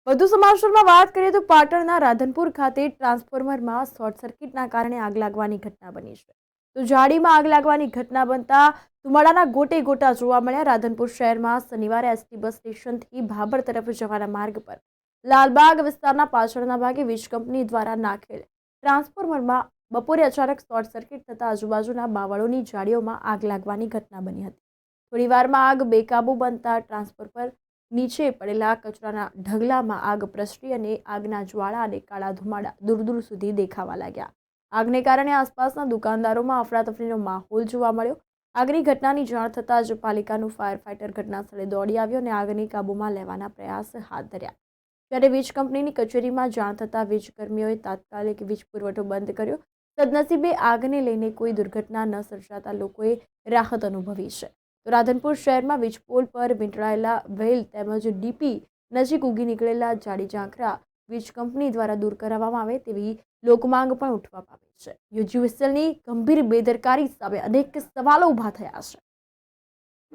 વધુ સમાચારમાં વાત કરીએ તો પાટણના રાધનપુર ખાતે ટ્રાન્સફોર્મરમાં શોર્ટ સર્કિટના કારણે આગ લાગવાની ઘટના બની છે. તો જાળીમાં આગ લાગવાની ઘટના બનતા ધુમાડાના ગોટે ગોટા જોવા મળ્યા. રાધનપુર શહેરમાં શનિવારે એસટી બસ સ્ટેશનથી ભાભર તરફ જવાના માર્ગ પર લાલબાગ વિસ્તારના પાછળના ભાગે વીજ કંપની દ્વારા નાખેલ ટ્રાન્સફોર્મરમાં બપોરે અચાનક શોર્ટ સર્કિટ થતા આજુબાજુના બાવળોની જાળીઓમાં આગ લાગવાની ઘટના બની હતી. થોડીવારમાં આગ બેકાબૂ બનતા ટ્રાન્સફોર્મર નીચે પડેલા કચરાના ઢગલામાં આગ પ્રસરી અને આગના જ્વાળા અને કાળા ધુમાડા દૂર દૂર સુધી દેખાવા લાગ્યા. આગને કારણે આસપાસના દુકાનદારોમાં અફરાતફરીનો માહોલ જોવા મળ્યો. આગની ઘટનાની જાણ થતાં જ પાલિકાનું ફાયર ફાઇટર ઘટનાસ્થળે દોડી આવ્યો અને આગને કાબૂમાં લેવાના પ્રયાસ હાથ ધર્યા. ત્યારે વીજ કંપનીની કચેરીમાં જાણ થતાં વીજ કર્મીઓએ તાત્કાલિક વીજ પુરવઠો બંધ કર્યો. સદનસીબે આગને લઈને કોઈ દુર્ઘટના ન સર્જાતા લોકોએ રાહત અનુભવી છે. તો રાધનપુર શહેરમાં વીજપોલ પર વીંટળાયેલા વેલ તેમજ ડીપી નજીક ઉગી નીકળેલા જાડી ઝાંખરા વીજ કંપની દ્વારા દૂર કરવામાં આવે તેવી લોકમાંગ પણ ઉઠવા પામી છે. યુજીવીસીએલની ગંભીર બેદરકારી સામે અનેક સવાલો ઊભા થયા છે.